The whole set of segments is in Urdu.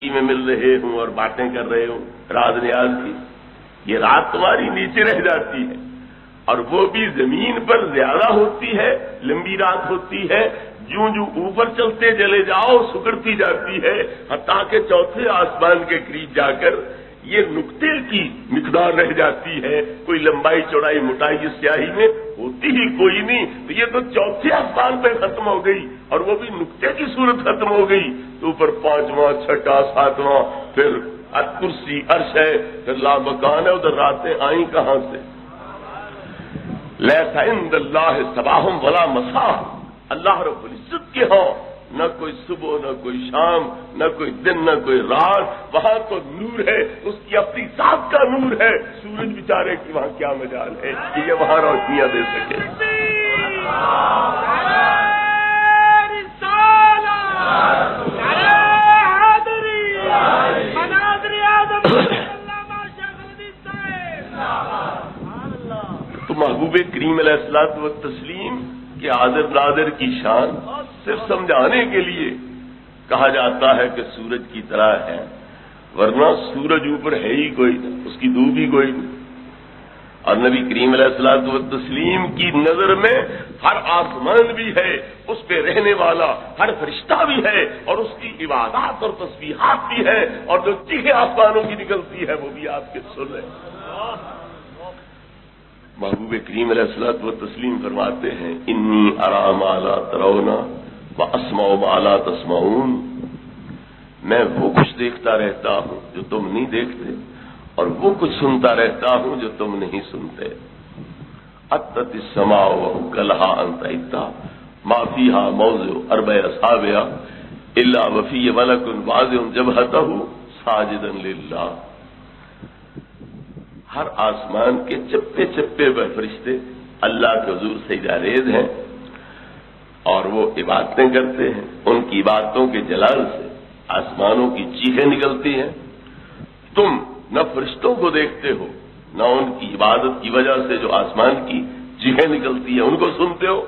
میں مل رہے ہوں اور باتیں کر رہے ہوں راز نیاز کی، یہ رات تمہاری نیچے رہ جاتی ہے اور وہ بھی زمین پر زیادہ ہوتی ہے، لمبی رات ہوتی ہے، جوں جوں اوپر چلتے چلے جاؤ سکڑتی جاتی ہے، حتیٰ کہ چوتھے آسمان کے قریب جا کر یہ نقطے کی مقدار رہ جاتی ہے، کوئی لمبائی چوڑائی موٹائی اس سیاہی میں ہوتی ہی کوئی نہیں، تو یہ تو چوتھے آسمان پہ ختم ہو گئی اور وہ بھی نقطے کی صورت ختم ہو گئی، تو اوپر پانچواں چھٹا ساتواں پھر کرسی عرش ہے، پھر لا مکان ہے، ادھر راتیں آئیں کہاں سے؟ لیس عند اللہ صباحم ولا مساء، اللہ رب العزت کے ہاں نہ کوئی صبح نہ کوئی شام نہ کوئی دن نہ کوئی رات، وہاں تو نور ہے، اس کی اپنی ذات کا نور ہے، سورج بیچارے کی وہاں کیا مجال ہے کہ یہ وہاں روشنیاں دے سکے؟ تو محبوب کریم علیہ الصلوۃ والتسلیم کہ حاضر ناظر کی شان صرف سمجھانے کے لیے کہا جاتا ہے کہ سورج کی طرح ہے، ورنہ سورج اوپر ہے ہی کوئی نہیں، اس کی دھوپ ہی کوئی نہیں، اور نبی کریم علیہ الصلوۃ والتسلیم کی نظر میں ہر آسمان بھی ہے، اس پہ رہنے والا ہر فرشتہ بھی ہے، اور اس کی عبادات اور تسبیحات بھی ہے، اور جو چیخیں آسمانوں کی نکلتی ہے وہ بھی آپ کے سن ہے۔ محبوب کریم علیہ الصلوۃ والتسلیم فرماتے ہیں انی ارا ما لا ترون واسمع ما لا تسمعون، میں وہ کچھ دیکھتا رہتا ہوں جو تم نہیں دیکھتے، اور وہ کچھ سنتا رہتا ہوں جو تم نہیں سنتے۔ اتت السماء وکلھا انت اتا ما فیھا موضع اربع اصابع الا وفی ملک واضع جبہتہ ساجدا للہ، ہر آسمان کے چپے چپے پر فرشتے اللہ کے حضور سجدہ ریز ہیں اور وہ عبادتیں کرتے ہیں، ان کی عبادتوں کے جلال سے آسمانوں کی چیخیں نکلتی ہیں، تم نہ فرشتوں کو دیکھتے ہو نہ ان کی عبادت کی وجہ سے جو آسمان کی چیخیں نکلتی ہیں ان کو سنتے ہو،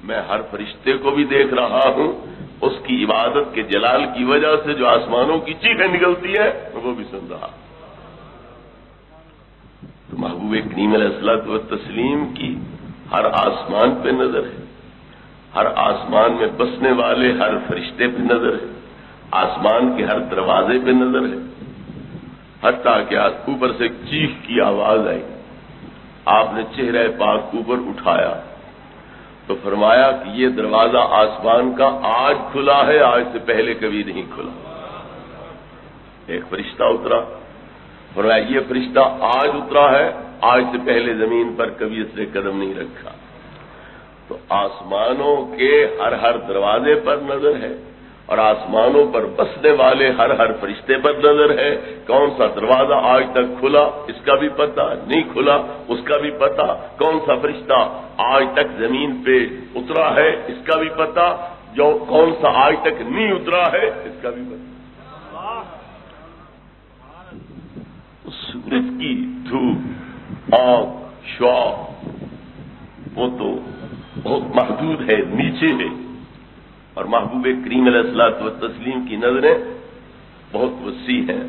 میں ہر فرشتے کو بھی دیکھ رہا ہوں، اس کی عبادت کے جلال کی وجہ سے جو آسمانوں کی چیخیں نکلتی ہیں وہ بھی سن رہا ہوں۔ تو محبوب کریم علیہ الصلوۃ والتسلیم کی ہر آسمان پہ نظر ہے، ہر آسمان میں بسنے والے ہر فرشتے پہ نظر ہے، آسمان کے ہر دروازے پہ نظر ہے، حتیٰ کہ اوپر سے ایک چیخ کی آواز آئی، آپ نے چہرہ پاک اوپر اٹھایا تو فرمایا کہ یہ دروازہ آسمان کا آج کھلا ہے، آج سے پہلے کبھی نہیں کھلا۔ ایک فرشتہ اترا، فرمایا یہ فرشتہ آج اترا ہے، آج سے پہلے زمین پر کبھی اس نے قدم نہیں رکھا۔ تو آسمانوں کے ہر دروازے پر نظر ہے اور آسمانوں پر بسنے والے ہر فرشتے پر نظر ہے، کون سا دروازہ آج تک کھلا اس کا بھی پتہ، نہیں کھلا اس کا بھی پتہ، کون سا فرشتہ آج تک زمین پہ اترا ہے اس کا بھی پتہ، جو کون سا آج تک نہیں اترا ہے اس کا بھی پتہ۔ سورج کی دھوپ آنکھ شعاع وہ تو بہت محدود ہے، نیچے ہے، اور محبوب کریم علیہ الصلوۃ والتسلیم کی نظریں بہت وسیع ہیں۔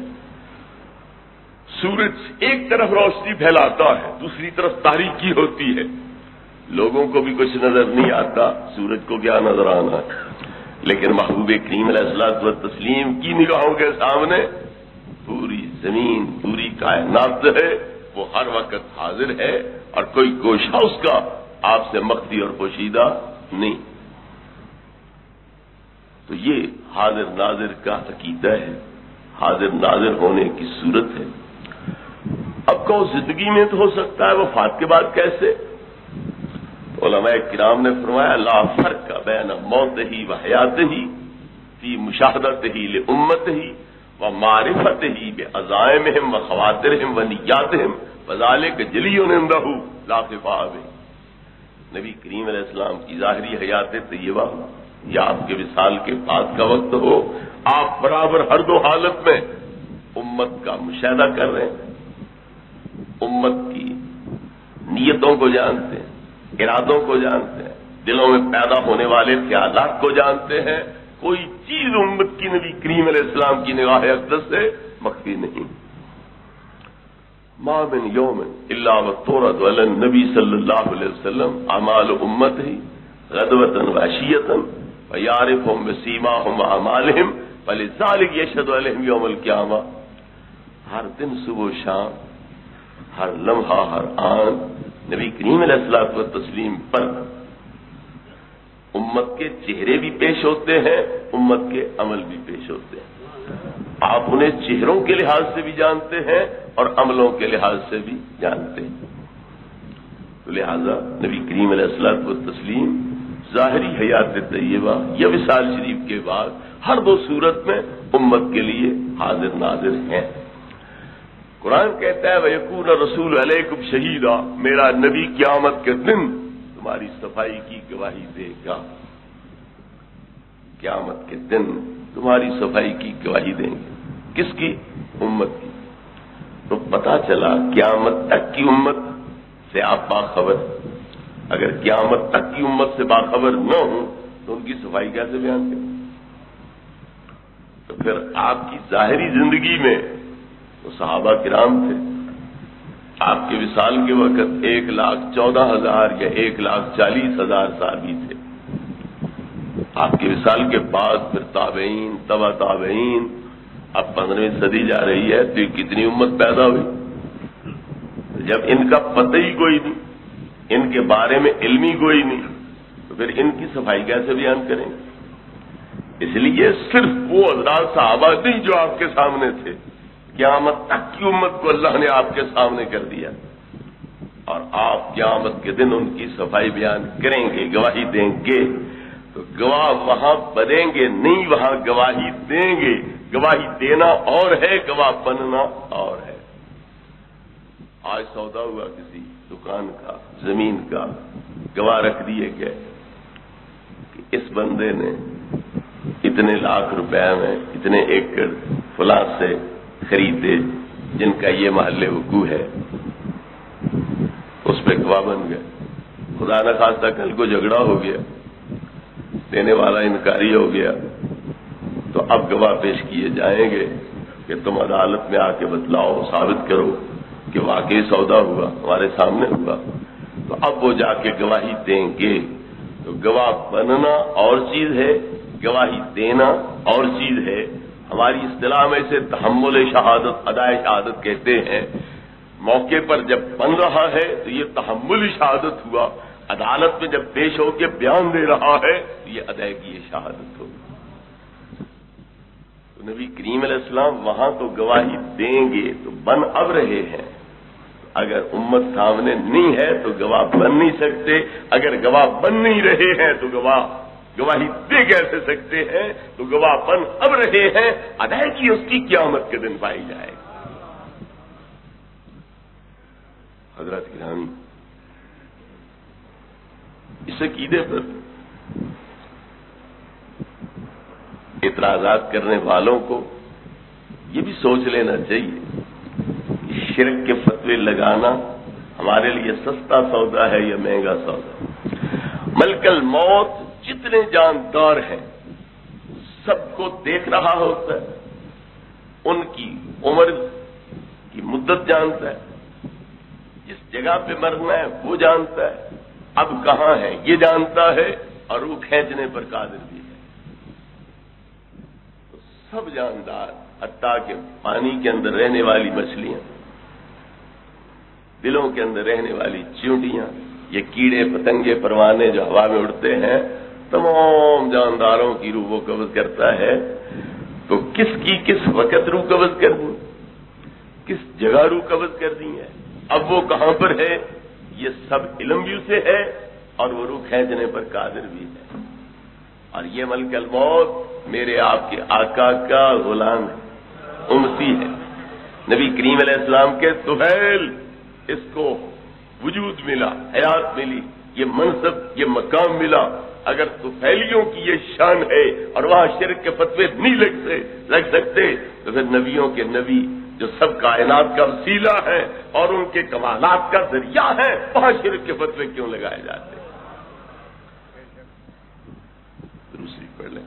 سورج ایک طرف روشنی پھیلاتا ہے، دوسری طرف تاریکی ہوتی ہے، لوگوں کو بھی کچھ نظر نہیں آتا، سورج کو کیا نظر آنا ہے، لیکن محبوب کریم علیہ الصلوۃ والتسلیم کی نگاہوں کے سامنے پوری زمین پوری کائنات ہے، وہ ہر وقت حاضر ہے اور کوئی گوشہ اس کا آپ سے مخفی اور پوشیدہ نہیں۔ تو یہ حاضر ناظر کا عقیدہ ہے، حاضر ناظر ہونے کی صورت ہے۔ اب کہو زندگی میں تو ہو سکتا ہے، وفات کے بعد کیسے؟ تو علماء کرام نے فرمایا لا فرق بین موتہ و حیاتہ فی مشاہدتہ لامتہ ومعرفتہ بعزائمہم وخواطرہم ونیاتہم وذالک جلی عندہ لا خفاء بہ۔ نبی کریم علیہ السلام کی ظاہری حیات طیبہ یا آپ کے وصال کے بعد کا وقت ہو، آپ برابر ہر دو حالت میں امت کا مشاہدہ کر رہے ہیں، امت کی نیتوں کو جانتے ہیں، ارادوں کو جانتے ہیں، دلوں میں پیدا ہونے والے خیالات کو جانتے ہیں، کوئی چیز امت کی نبی کریم علیہ السلام کی نگاہ اقدس سے مخفی نہیں. ما من یوم الا وتورد علی النبی صلی اللہ علیہ وسلم اعمال امتہ غدوۃ وعشیۃ ویعرفهم بسیماهم واعمالهم فلذلک یشهد علیہم یوم القیامہ. ہر دن صبح و شام، ہر لمحہ، ہر آن نبی کریم علیہ الصلوۃ والتسلیم پر امت کے چہرے بھی پیش ہوتے ہیں، امت کے عمل بھی پیش ہوتے ہیں. آپ انہیں چہروں کے لحاظ سے بھی جانتے ہیں اور عملوں کے لحاظ سے بھی جانتے ہیں. تو لہذا نبی کریم علیہ الصلوۃ والتسلیم ظاہری حیات طیبہ یا وصال شریف کے بعد ہر دو صورت میں امت کے لیے حاضر ناظر ہیں. قرآن کہتا ہے وَيَكُونَ الرَّسُولُ عَلَيْكُمْ شَهِيدًا، میرا نبی قیامت کے دن تمہاری صفائی کی گواہی دے گا. قیامت کے دن تمہاری صفائی کی گواہی دیں گے. کس کی؟ امت کی. تو پتا چلا قیامت تک کی امت سے آپ باخبر. اگر قیامت تک کی امت سے باخبر نہ ہوں تو ان کی صفائی کیسے بیان کریں؟ تو پھر آپ کی ظاہری زندگی میں تو صحابہ کرام تھے. آپ کے وصال کے وقت 1,14,000 یا 1,40,000 صحابی تھے. آپ کے وصال کے بعد پھر تابعین، تبع تابعین، اب 15ویں صدی جا رہی ہے تو کتنی امت پیدا ہوئی. جب ان کا پتہ ہی کوئی نہیں، ان کے بارے میں علم ہی کوئی نہیں، تو پھر ان کی صفائی کیسے بیان کریں گے؟ اس لیے صرف وہ حضرات صحابہ نہیں جو آپ کے سامنے تھے، قیامت تک کی امت کو اللہ نے آپ کے سامنے کر دیا، اور آپ قیامت کے دن ان کی صفائی بیان کریں گے، گواہی دیں گے. تو گواہ وہاں بنیں گے نہیں، وہاں گواہی دیں گے. گواہی دینا اور ہے، گواہ بننا اور ہے. آج سودا ہوا کسی دکان کا، زمین کا، گواہ رکھ دیے گئے کہ اس بندے نے اتنے لاکھ روپے میں اتنے ایکڑ فلاں سے خریدے جن کا یہ محل وقوع ہے. اس پہ گواہ بن گئے. خدا نہ خواستہ کل کو جھگڑا ہو گیا، دینے والا انکاری ہو گیا، تو اب گواہ پیش کیے جائیں گے کہ تم عدالت میں آ کے بتلاؤ، ثابت کرو کہ واقعی سودا ہوا، ہمارے سامنے ہوا. تو اب وہ جا کے گواہی دیں گے. تو گواہ بننا اور چیز ہے، گواہی دینا اور چیز ہے. ہماری اصطلاح میں اسے تحمل شہادت، ادائے شہادت کہتے ہیں. موقع پر جب بن رہا ہے تو یہ تحمل شہادت ہوا، عدالت میں جب پیش ہو کے بیان دے رہا ہے تو یہ ادائیگی شہادت ہوگی. تو نبی کریم علیہ السلام وہاں تو گواہی دیں گے، تو بن اب رہے ہیں. اگر امت سامنے نہیں ہے تو گواہ بن نہیں سکتے. اگر گواہ بن نہیں رہے ہیں تو گواہی دے کیسے سکتے ہیں؟ تو گواہ بن اب رہے ہیں، ادائیگی اس کی قیامت کے دن پائی جائے. حضرات گرامی، اس عقیدے پر اعتراضات کرنے والوں کو یہ بھی سوچ لینا چاہیے کہ شرک کے فتوے لگانا ہمارے لیے سستا سودا ہے یا مہنگا سودا. ملک الموت جتنے جاندار ہیں سب کو دیکھ رہا ہوتا ہے، ان کی عمر کی مدت جانتا ہے، جس جگہ پہ مرنا ہے وہ جانتا ہے، اب کہاں ہے یہ جانتا ہے، اور روح کھینچنے پر قادر بھی ہے. تو سب جاندار، حتیٰ کہ پانی کے اندر رہنے والی مچھلیاں، دلوں کے اندر رہنے والی چیونٹیاں، یہ کیڑے پتنگے پروانے جو ہوا میں اڑتے ہیں، تمام جانداروں کی روح وہ قبض کرتا ہے. تو کس کی کس وقت روح قبض کر دی، کس جگہ روح قبض کر دی ہے، اب وہ کہاں پر ہے، یہ سب علم بھی اسے ہے، اور وہ روح کھینچنے پر قادر بھی ہے. اور یہ ملک الموت میرے آپ کے آقا کا غلام ہے، امتی ہے. نبی کریم علیہ السلام کے طفیل، اس کو وجود ملا، حیات ملی، یہ منصب، یہ مقام ملا. اگر طفیلیوں کی یہ شان ہے اور وہاں شرک کے فتوے نہیں لگ سکتے تو پھر نبیوں کے نبی جو سب کائنات کا وسیلہ ہے اور ان کے کمالات کا ذریعہ ہے، وہاں شرک کے فتوے کیوں لگائے جاتے ہیں؟ دوسری پڑھ لیں.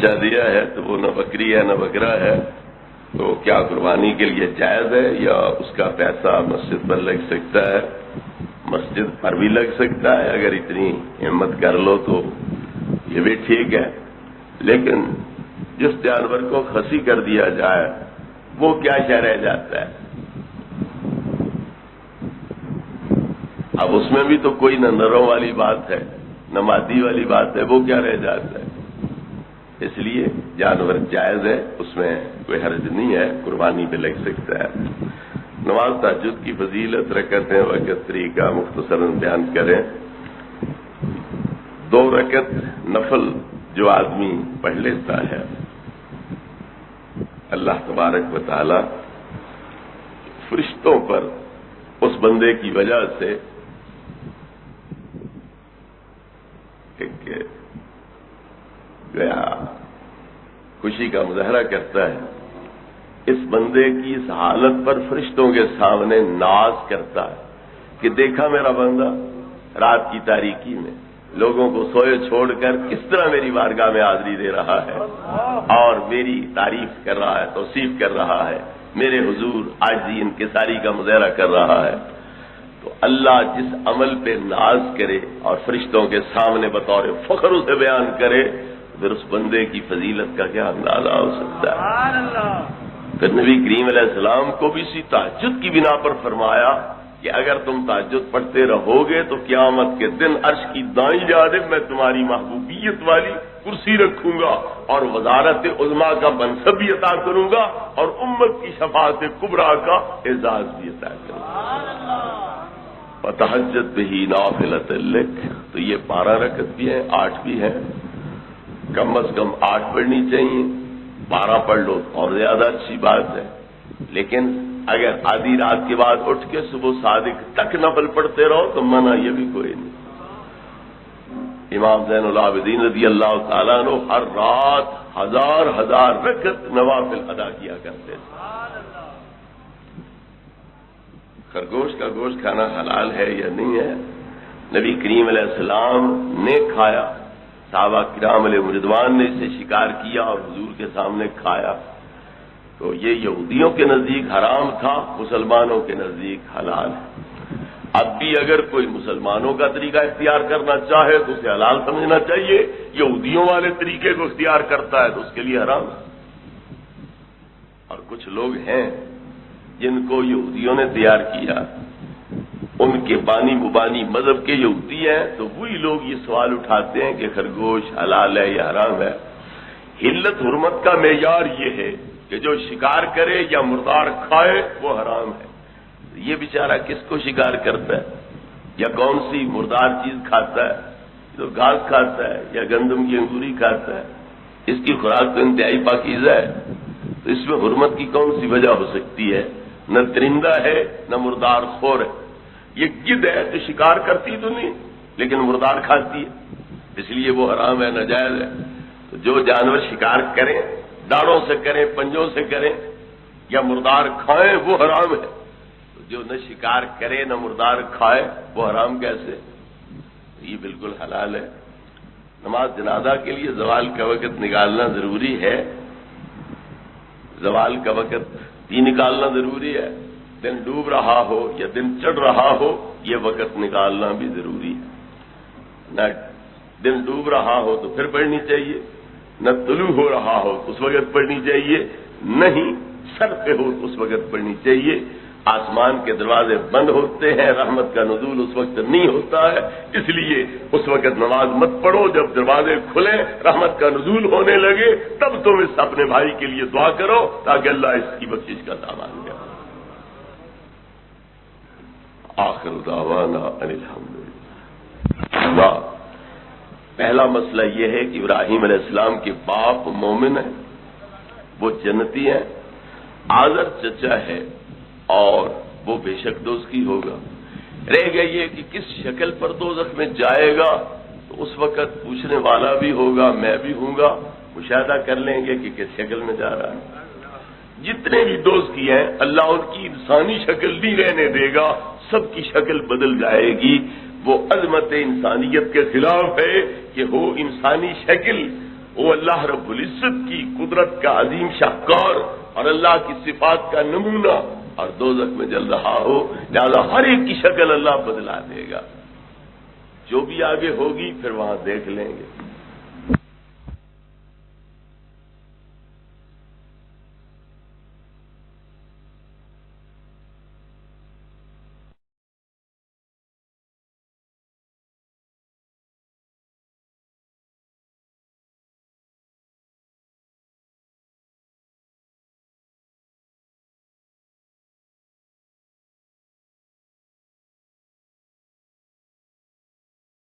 بچہ دیا ہے تو وہ نہ بکری ہے نہ بکرا ہے، تو کیا قربانی کے لیے جائز ہے، یا اس کا پیسہ مسجد پر لگ سکتا ہے؟ مسجد پر بھی لگ سکتا ہے، اگر اتنی ہمت کر لو تو یہ بھی ٹھیک ہے، لیکن جس جانور کو خصی کر دیا جائے وہ کیا شے رہ جاتا ہے؟ اب اس میں بھی تو کوئی نہ نروں والی بات ہے نہ مادی والی بات ہے، وہ کیا رہ جاتا ہے؟ اس لیے جانور جائز ہے، اس میں کوئی حرج نہیں ہے، قربانی پہ لگ سکتا ہے۔ نماز تہجد کی فضیلت، رکعتیں، وقت، طریقہ مختصراً بیان کریں۔ 2 رکعت نفل جو آدمی پڑھ لیتا ہے، اللہ تبارک و تعالی فرشتوں پر اس بندے کی وجہ سے گیا خوشی کا مظاہرہ کرتا ہے، اس بندے کی اس حالت پر فرشتوں کے سامنے ناز کرتا ہے کہ دیکھا میرا بندہ رات کی تاریکی میں لوگوں کو سوئے چھوڑ کر کس طرح میری بارگاہ میں حاضری دے رہا ہے اور میری تعریف کر رہا ہے، توصیف کر رہا ہے، میرے حضور عاجزی انکساری کا مظاہرہ کر رہا ہے۔ تو اللہ جس عمل پہ ناز کرے اور فرشتوں کے سامنے بطور فخر اسے بیان کرے، پھر اس بندے کی فضیلت کا کیا اندازہ ہو سکتا ہے؟ پھر نبی کریم علیہ السلام کو بھی اسی تہجد کی بنا پر فرمایا کہ اگر تم تہجد پڑھتے رہو گے تو قیامت کے دن عرش کی دائیں جانب میں تمہاری محبوبیت والی کرسی رکھوں گا اور وزارت عظمیٰ کا منصب بھی عطا کروں گا اور امت کی شفاعت کبریٰ کا اعزاز بھی عطا کروں گا۔ وتہجد بہ نافلۃ لک، تو یہ 12 رکعت بھی ہیں، 8 بھی ہیں، کم از کم 8 پڑھنی چاہیے، 12 پڑھ لو اور زیادہ اچھی بات ہے، لیکن اگر آدھی رات کے بعد اٹھ کے صبح صادق تک نفل پڑھتے رہو تو منع یہ بھی کوئی نہیں۔ امام زین العابدین رضی اللہ تعالیٰ عنہ ہر رات 1000 رکعت نوافل ادا کیا کرتے تھے۔ خرگوش کا گوشت کھانا حلال ہے یا نہیں ہے؟ نبی کریم علیہ السلام نے کھایا، صحابہ کرام علیہ رضوان نے اسے شکار کیا اور حضور کے سامنے کھایا، تو یہ یہودیوں کے نزدیک حرام تھا، مسلمانوں کے نزدیک حلال ہے۔ اب بھی اگر کوئی مسلمانوں کا طریقہ اختیار کرنا چاہے تو اسے حلال سمجھنا چاہیے، یہودیوں والے طریقے کو اختیار کرتا ہے تو اس کے لیے حرام ہے۔ اور کچھ لوگ ہیں جن کو یہودیوں نے تیار کیا، ان کے بانی مبانی مذہب کے یہودی ہیں، تو وہی لوگ یہ سوال اٹھاتے ہیں کہ خرگوش حلال ہے یا حرام ہے۔ حلت حرمت کا معیار یہ ہے کہ جو شکار کرے یا مردار کھائے وہ حرام ہے۔ یہ بیچارہ کس کو شکار کرتا ہے یا کون سی مردار چیز کھاتا ہے؟ تو گھاس کھاتا ہے یا گندم کی انگوری کھاتا ہے، اس کی خوراک تو انتہائی پاکیزہ ہے، تو اس میں حرمت کی کون سی وجہ ہو سکتی ہے؟ نہ درندہ ہے نہ مردار خور ہے۔ یہ گدھ ہے تو شکار کرتی تو نہیں لیکن مردار کھاتی ہے، اس لیے وہ حرام ہے، ناجائز ہے۔ تو جو جانور شکار کریں، داڑوں سے کریں، پنجوں سے کریں یا مردار کھائیں وہ حرام ہے، تو جو نہ شکار کرے نہ مردار کھائے وہ حرام کیسے؟ یہ بالکل حلال ہے۔ نماز جنازہ کے لیے زوال کا وقت نکالنا ضروری ہے، زوال کا وقت بھی نکالنا ضروری ہے، دن ڈوب رہا ہو یا دن چڑھ رہا ہو یہ وقت نکالنا بھی ضروری ہے۔ نہ دن ڈوب رہا ہو تو پھر پڑھنی چاہیے، نہ طلوع ہو رہا ہو تو اس وقت پڑھنی چاہیے، نہیں سر پہ ہو تو اس وقت پڑھنی چاہیے۔ آسمان کے دروازے بند ہوتے ہیں، رحمت کا نزول اس وقت نہیں ہوتا ہے، اس لیے اس وقت نماز مت پڑھو۔ جب دروازے کھلیں، رحمت کا نزول ہونے لگے، تب تم اس اپنے بھائی کے لیے دعا کرو تاکہ اللہ اس کی بخشش کا سامان دے۔ آخر دعوانا ان الحمدللہ۔ پہلا مسئلہ یہ ہے کہ ابراہیم علیہ السلام کے باپ مومن ہیں، وہ جنتی ہیں، آزر چچا ہے اور وہ بے شک دوزخی ہوگا۔ رہ گیا یہ کہ کس شکل پر دوزخ میں جائے گا، تو اس وقت پوچھنے والا بھی ہوگا، میں بھی ہوں گا، مشاہدہ کر لیں گے کہ کس شکل میں جا رہا ہے۔ جتنے بھی دوزخی ہیں اللہ ان کی انسانی شکل نہیں رہنے دے گا، سب کی شکل بدل جائے گی۔ وہ عظمت انسانیت کے خلاف ہے کہ ہو انسانی شکل وہ اللہ رب العزت کی قدرت کا عظیم شاہکار اور اللہ کی صفات کا نمونہ اور دوزخ میں جل رہا ہو، لہذا ہر ایک کی شکل اللہ بدلا دے گا. جو بھی آگے ہوگی پھر وہاں دیکھ لیں گے.